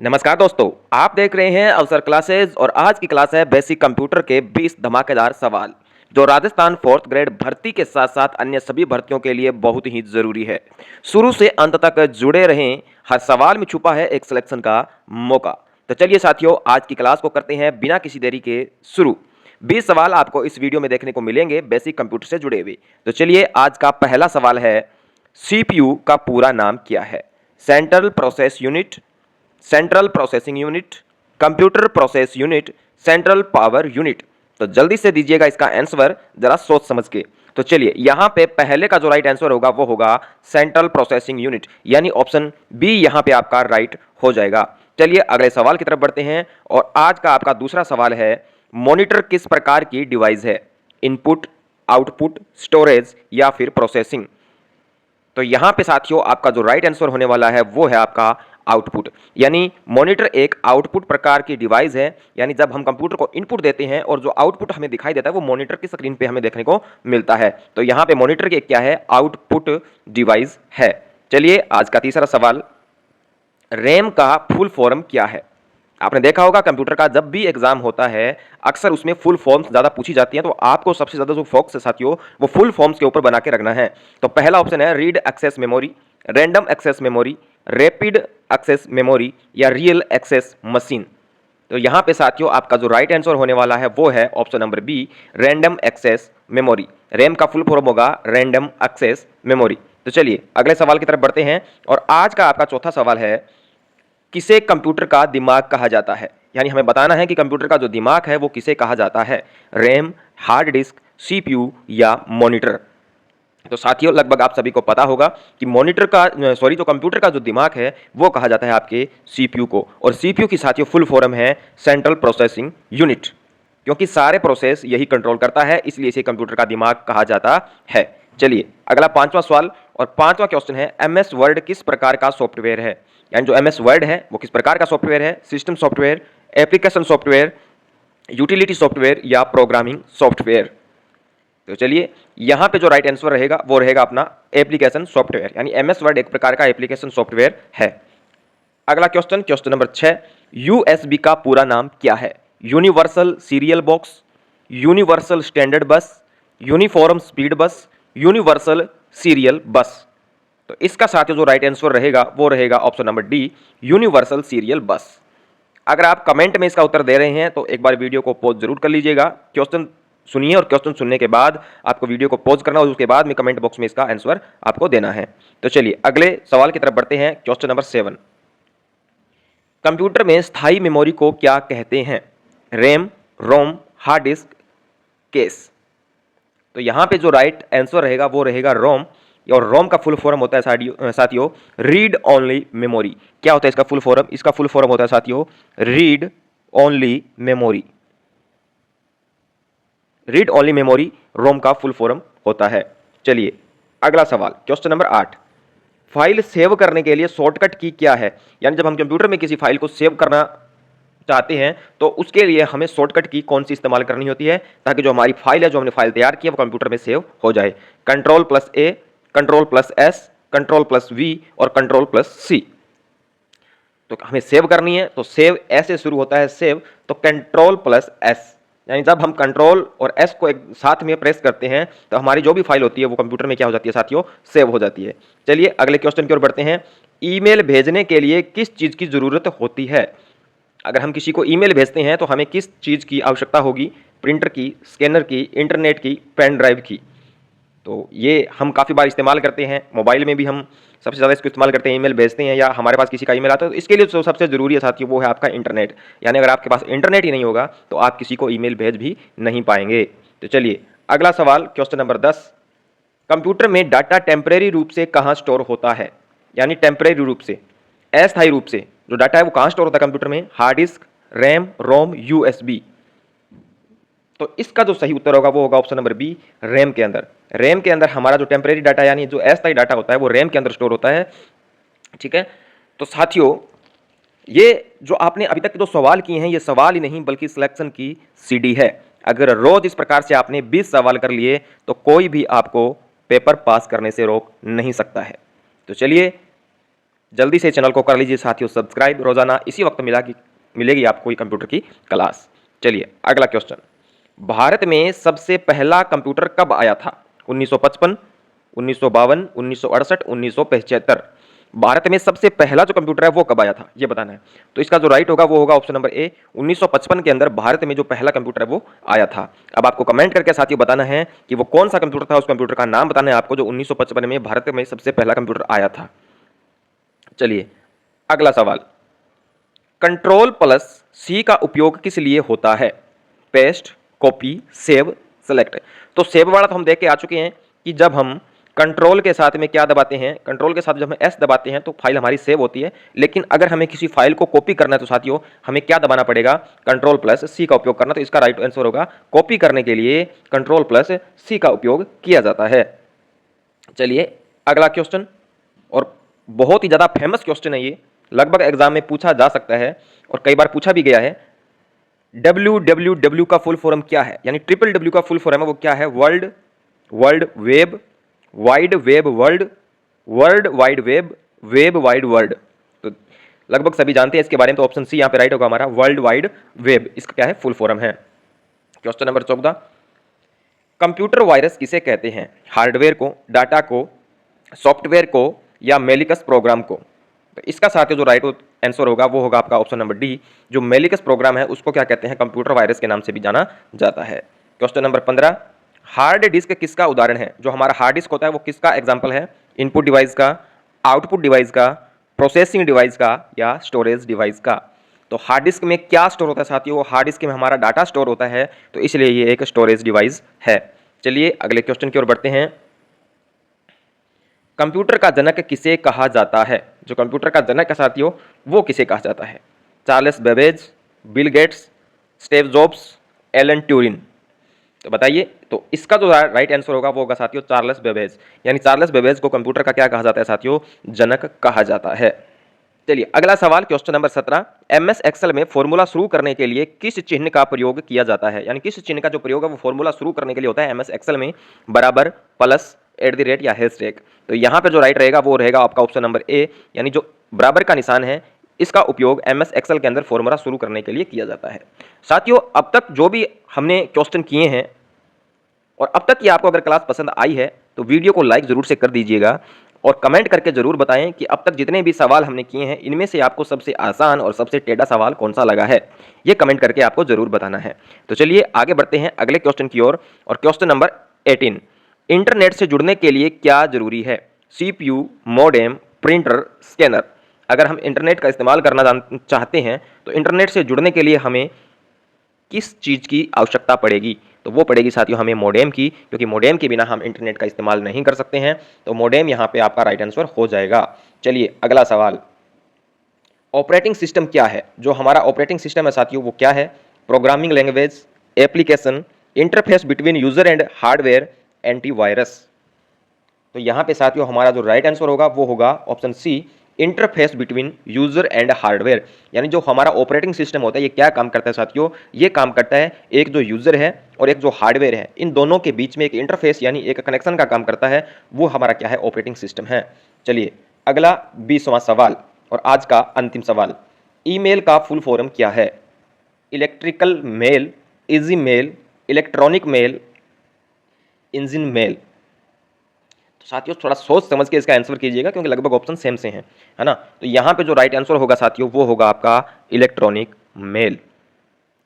नमस्कार दोस्तों, आप देख रहे हैं अवसर क्लासेस और आज की क्लास है बेसिक कंप्यूटर के 20 धमाकेदार सवाल जो राजस्थान 4th ग्रेड भर्ती के साथ साथ अन्य सभी भर्तियों के लिए बहुत ही जरूरी है। शुरू से अंत तक जुड़े रहें, हर सवाल में छुपा है एक सिलेक्शन का मौका। तो चलिए साथियों, आज की क्लास को करते हैं बिना किसी देरी के शुरू। 20 सवाल आपको इस वीडियो में देखने को मिलेंगे बेसिक कंप्यूटर से जुड़े हुए। तो चलिए, आज का पहला सवाल है, सीपीयू का पूरा नाम क्या है? Central process unit, central processing unit, computer process unit, central power unit. तो जल्दी से दीजिएगा इसका आंसर जरा सोच समझ के। तो चलिए, यहां पे पहले का जो राइट आंसर होगा वो होगा सेंट्रल प्रोसेसिंग यूनिट, यानी ऑप्शन बी यहां पे आपका राइट हो जाएगा। चलिए अगले सवाल की तरफ बढ़ते हैं और आज का आपका दूसरा सवाल है, मॉनिटर किस प्रकार की डिवाइस है? इनपुट, आउटपुट, स्टोरेज या फिर प्रोसेसिंग? तो यहां पे साथियों आपका जो राइट आंसर होने वाला है वो है आपका आउटपुट, यानी मॉनिटर एक आउटपुट प्रकार की डिवाइस है। यानी जब हम कंप्यूटर को इनपुट देते हैं और जो आउटपुट हमें दिखाई देता है वो मॉनिटर की स्क्रीन पे हमें देखने को मिलता है। तो यहां पे मॉनिटर के क्या है? आउटपुट डिवाइस है। चलिए आज का तीसरा सवाल, रैम का फुल फॉर्म क्या है? आपने देखा होगा कंप्यूटर का जब भी एग्जाम होता है अक्सर उसमें फुल फॉर्म्स ज्यादा पूछी जाती हैं, तो आपको सबसे ज्यादा जो फोकस है साथियों वो फुल फॉर्म्स के ऊपर बना के रखना है। तो पहला ऑप्शन है read access memory, random access memory, rapid access memory या रियल एक्सेस मशीन। तो यहां पे साथियों आपका जो राइट आंसर होने वाला है वो है option number B, random access memory. RAM का फुल फॉर्म होगा रैंडम एक्सेस मेमोरी। तो चलिए अगले सवाल की तरफ बढ़ते हैं और आज का आपका चौथा सवाल है, किसे कंप्यूटर का दिमाग कहा जाता है? यानी हमें बताना है कि कंप्यूटर का जो दिमाग है वो किसे कहा जाता है? रैम, हार्ड डिस्क, सीपीयू या मॉनिटर? तो साथियों लगभग आप सभी को पता होगा कि मॉनिटर का जो कंप्यूटर का जो दिमाग है वो कहा जाता है आपके सीपीयू को। और सीपीयू की साथियों फुल फॉर्म है सेंट्रल प्रोसेसिंग यूनिट, क्योंकि सारे प्रोसेस यही कंट्रोल करता है, इसलिए इसे कंप्यूटर का दिमाग कहा जाता है। चलिए अगला पांचवा सवाल और पांचवा क्वेश्चन है, एमएस वर्ड किस प्रकार का सॉफ्टवेयर है? यानी जो एमएस वर्ड है वो किस प्रकार का सॉफ्टवेयर है? System software, application software, utility software या प्रोग्रामिंग सॉफ्टवेयर? तो चलिए यहां पे जो राइट आंसर रहेगा वो रहेगा अपना एप्लीकेशन सॉफ्टवेयर, यानी एमएस वर्ड एक प्रकार का एप्लीकेशन सॉफ्टवेयर है। अगला क्वेश्चन, क्वेश्चन नंबर 6, यूएसबी का पूरा नाम क्या है? Universal serial box, universal standard बस, यूनिफॉर्म स्पीड बस, यूनिवर्सल सीरियल बस? तो इसका साथियों जो राइट आंसर रहेगा वो रहेगा option number D, universal serial बस। अगर आप कमेंट में इसका उत्तर दे रहे हैं तो एक बार वीडियो को पॉज जरूर कर लीजिएगा, क्वेश्चन सुनिए और क्वेश्चन सुनने के बाद आपको वीडियो को पॉज करना और उसके बाद में कमेंट बॉक्स में इसका आंसर आपको देना है। तो चलिए अगले सवाल की तरफ बढ़ते हैं, क्वेश्चन नंबर 7, कंप्यूटर में स्थायी मेमोरी को क्या कहते हैं? रैम, रोम, हार्ड डिस्क, केस? तो यहां पे जो राइट आंसर रहेगा वो रहेगा रोम, और रोम का फुल फॉर्म होता है साथियों रीड ओनली मेमोरी। क्या होता है इसका फुल फॉर्म? इसका फुल फॉर्म होता है साथियों read only memory. Read only memory रोम का फुल फॉर्म होता है। चलिए अगला सवाल, क्वेश्चन नंबर 8, फाइल सेव करने के लिए शॉर्टकट की क्या है? यानी जब हम कंप्यूटर में किसी फाइल को सेव करना चाहते हैं तो उसके लिए हमें शॉर्टकट की कौन सी इस्तेमाल करनी होती है ताकि जो हमारी फाइल है, जो हमने फाइल तैयार की है वो कंप्यूटर में सेव हो जाए? Control plus A, control plus S, control plus V और कंट्रोल प्लस सी? तो हमें सेव करनी है तो सेव ऐसे शुरू होता है सेव, तो कंट्रोल प्लस एस, यानी जब हम कंट्रोल और एस को एक साथ में प्रेस करते हैं तो हमारी जो भी फाइल होती है वो कंप्यूटर में क्या हो जाती है साथियों? सेव हो जाती है। चलिए अगले क्वेश्चन की ओर बढ़ते हैं, ईमेल भेजने के लिए किस चीज की जरूरत होती है? अगर हम किसी को ईमेल भेजते हैं तो हमें किस चीज की आवश्यकता होगी? प्रिंटर की, स्कैनर की, इंटरनेट की, पेन ड्राइव की? तो ये हम काफ़ी बार इस्तेमाल करते हैं, मोबाइल में भी हम सबसे ज़्यादा इसको इस्तेमाल करते हैं, ईमेल भेजते हैं या हमारे पास किसी का ईमेल आता है तो इसके लिए जो सबसे ज़रूरी है साथियों वो है आपका इंटरनेट। यानी अगर आपके पास इंटरनेट ही नहीं होगा तो आप किसी को ईमेल भेज भी नहीं पाएंगे। तो चलिए अगला सवाल, क्वेश्चन नंबर 10, कंप्यूटर में डाटा टेम्परेरी रूप से कहाँ स्टोर होता है? यानी टेम्परेरी रूप से, अस्थायी रूप से जो डाटा है वो कहाँ स्टोर होता है कंप्यूटर में? हार्ड डिस्क, रैम, रोम, यूएसबी? तो इसका जो सही उत्तर होगा वो होगा ऑप्शन नंबर बी, रैम के अंदर। रैम के अंदर हमारा जो टेम्परेरी डाटा यानी जो अस्थायी डाटा होता है वो रैम के अंदर स्टोर होता है। ठीक है, तो साथियों ये जो आपने अभी तक जो सवाल किए हैं ये सवाल ही नहीं बल्कि सिलेक्शन की सीडी है। अगर रोज इस प्रकार से आपने 20 सवाल कर लिए तो कोई भी आपको पेपर पास करने से रोक नहीं सकता है। तो चलिए जल्दी से चैनल को कर लीजिए साथियों सब्सक्राइब। रोजाना इसी वक्त मिलेगी आपको कंप्यूटर की क्लास। चलिए अगला क्वेश्चन, भारत में सबसे पहला कंप्यूटर कब आया था? 1955, 1952, 1968, 1975। भारत में सबसे पहला जो कंप्यूटर है वो कब आया था, ये बताना है। तो इसका जो राइट होगा वो होगा ऑप्शन नंबर ए, 1955 के अंदर भारत में जो पहला कंप्यूटर है वो आया था। अब आपको कमेंट करके साथियों बताना है कि वो कौन सा कंप्यूटर था, उस कंप्यूटर का नाम बताना है आपको जो 1955 में भारत में सबसे पहला कंप्यूटर आया था। चलिए अगला सवाल, कंट्रोल प्लस सी का उपयोग किस लिए होता है? Paste, copy, save, select. तो सेव वाला तो हम देख के आ चुके हैं कि जब हम कंट्रोल के साथ में क्या दबाते हैं, कंट्रोल के साथ जब हम एस दबाते हैं तो फाइल हमारी सेव होती है। लेकिन अगर हमें किसी फाइल को कॉपी करना है तो साथियों हमें क्या दबाना पड़ेगा? कंट्रोल प्लस सी का उपयोग करना। तो इसका राइट आंसर होगा कॉपी करने के लिए कंट्रोल प्लस सी का उपयोग किया जाता है। चलिए अगला क्वेश्चन, और बहुत ही ज्यादा फेमस क्वेश्चन है ये, लगभग एग्जाम में पूछा जा सकता है और कई बार पूछा भी गया है। www का फुल फॉर्म क्या है, यानी ट्रिपल डब्ल्यू का फुल फॉर्म है वो क्या है? World web wide web world wide web wide world. तो लगभग सभी जानते हैं इसके बारे में, तो ऑप्शन सी यहां पे राइट होगा हमारा, वर्ल्ड वाइड वेब इसका क्या है? फुल फॉर्म है। क्वेश्चन नंबर 14, कंप्यूटर वायरस किसे कहते हैं? हार्डवेयर को, डाटा को, सॉफ्टवेयर को या मेलिकस प्रोग्राम को? तो इसका साथ जो राइट आंसर होगा वो होगा आपका ऑप्शन नंबर डी, जो मेलिकस प्रोग्राम है उसको क्या कहते हैं? कंप्यूटर वायरस के नाम से भी जाना जाता है। क्वेश्चन नंबर 15, हार्ड डिस्क किसका उदाहरण है? जो हमारा हार्ड डिस्क होता है वो किसका एग्जाम्पल है? इनपुट डिवाइस का, आउटपुट डिवाइस का, प्रोसेसिंग डिवाइस का या स्टोरेज डिवाइस का? तो हार्ड डिस्क में क्या स्टोर होता है साथियों? हार्ड डिस्क में हमारा डाटा स्टोर होता है, तो इसलिए ये एक स्टोरेज डिवाइस है। चलिए अगले क्वेश्चन की ओर बढ़ते हैं, कंप्यूटर का जनक किसे कहा जाता है? जो कंप्यूटर का जनक है साथियों वो किसे कहा जाता है? Charles Babbage, Bill Gates, Steve jobs, Alan Turing? तो बताइए। तो इसका जो राइट आंसर होगा वो होगा साथियों चार्ल्स बेबेज, यानी चार्ल्स बेबेज को कंप्यूटर का क्या कहा जाता है साथियों? जनक कहा जाता है। चलिए अगला सवाल, क्वेश्चन नंबर 17, एमएस एक्सेल में फॉर्मूला शुरू करने के लिए किस चिन्ह का प्रयोग किया जाता है? यानी किस चिन्ह का जो प्रयोग है वो फॉर्मूला शुरू करने के लिए होता है एमएस एक्सेल में? बराबर, प्लस, @ या हैशटैग? तो यहाँ पे जो राइट रहेगा वो रहेगा आपका ऑप्शन नंबर ए, यानी जो बराबर का निशान है इसका उपयोग एमएस एक्सेल के अंदर फॉर्मूला शुरू करने के लिए किया जाता है। साथियों अब तक जो भी हमने क्वेश्चन किए हैं और अब तक की आपको अगर क्लास पसंद आई है तो वीडियो को लाइक जरूर से कर दीजिएगा और कमेंट करके जरूर बताएं कि अब तक जितने भी सवाल हमने किए हैं इनमें से आपको सबसे आसान और सबसे टेढ़ा सवाल कौन सा लगा है, ये कमेंट करके आपको जरूर बताना है। तो चलिए आगे बढ़ते हैं अगले क्वेश्चन की ओर, और क्वेश्चन नंबर 18, इंटरनेट से जुड़ने के लिए क्या जरूरी है? CPU, modem, printer, scanner? अगर हम इंटरनेट का इस्तेमाल करना चाहते हैं तो इंटरनेट से जुड़ने के लिए हमें किस चीज़ की आवश्यकता पड़ेगी? तो वो पड़ेगी साथियों हमें मॉडेम की, क्योंकि मॉडेम के बिना हम इंटरनेट का इस्तेमाल नहीं कर सकते हैं। तो मॉडेम यहाँ पे आपका राइट आंसर हो जाएगा। चलिए अगला सवाल, ऑपरेटिंग सिस्टम क्या है? जो हमारा ऑपरेटिंग सिस्टम है साथियों वो क्या है? Programming language, application, interface between user and hardware, antivirus? तो यहाँ पे साथियों हमारा जो राइट आंसर होगा वो होगा option C, interface between user and hardware. यानी जो हमारा ऑपरेटिंग सिस्टम होता है ये क्या काम करता है साथियों? ये काम करता है एक जो यूजर है और एक जो हार्डवेयर है, इन दोनों के बीच में एक इंटरफेस यानी एक कनेक्शन का काम करता है, वो हमारा क्या है? ऑपरेटिंग सिस्टम है। चलिए अगला 20वां सवाल और आज का अंतिम सवाल, ईमेल का फुल फॉर्म क्या है? Electrical mail, easy mail, electronic mail, engine mail? साथियों थोड़ा सोच समझ के इसका आंसर कीजिएगा क्योंकि लगभग ऑप्शन सेम से हैं, है ना। तो यहाँ पे जो राइट आंसर होगा साथियों वो होगा आपका इलेक्ट्रॉनिक मेल।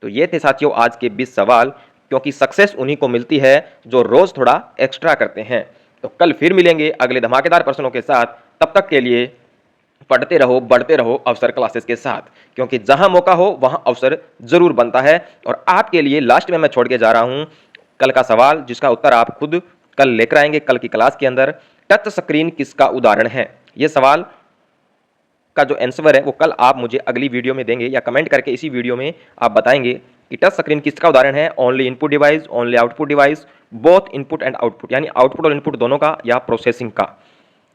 तो ये थे साथियों आज के 20 सवाल, क्योंकि सक्सेस उन्हीं को मिलती है जो रोज थोड़ा एक्स्ट्रा करते हैं। तो कल फिर मिलेंगे अगले धमाकेदार प्रश्नों के साथ, तब तक के लिए पढ़ते रहो, बढ़ते रहो अवसर क्लासेस के साथ, क्योंकि जहां मौका हो वहां अवसर जरूर बनता है। और आपके लिए लास्ट में मैं छोड़ के जा रहा हूं कल का सवाल, जिसका उत्तर आप खुद कल लेकर आएंगे कल की क्लास के अंदर। टच स्क्रीन किसका उदाहरण है? ये सवाल का जो आंसर है वो कल आप मुझे अगली वीडियो में देंगे या कमेंट करके इसी वीडियो में आप बताएंगे कि टच स्क्रीन किसका उदाहरण है? Only input device, only output device, both input and output, यानी आउटपुट और इनपुट दोनों का, या प्रोसेसिंग का?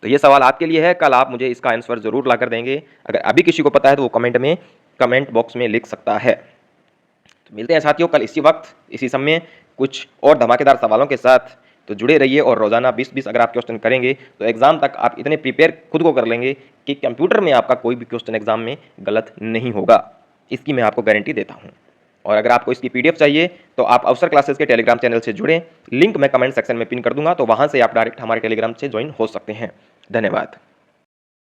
तो ये सवाल आपके लिए है, कल आप मुझे इसका आंसर जरूर लाकर देंगे। अगर अभी किसी को पता है तो वो कमेंट बॉक्स में लिख सकता है। तो मिलते हैं साथियों कल इसी वक्त इसी समय कुछ और धमाकेदार सवालों के साथ। तो जुड़े रहिए और रोजाना 20-20 अगर आप क्वेश्चन करेंगे तो एग्जाम तक आप इतने प्रिपेयर खुद को कर लेंगे कि कंप्यूटर में आपका कोई भी क्वेश्चन एग्जाम में गलत नहीं होगा, इसकी मैं आपको गारंटी देता हूँ। और अगर आपको इसकी पीडीएफ चाहिए तो आप अवसर क्लासेस के टेलीग्राम चैनल से जुड़ें, लिंक मैं कमेंट सेक्शन में पिन कर दूंगा, तो वहां से आप डायरेक्ट हमारे टेलीग्राम से ज्वाइन हो सकते हैं। धन्यवाद।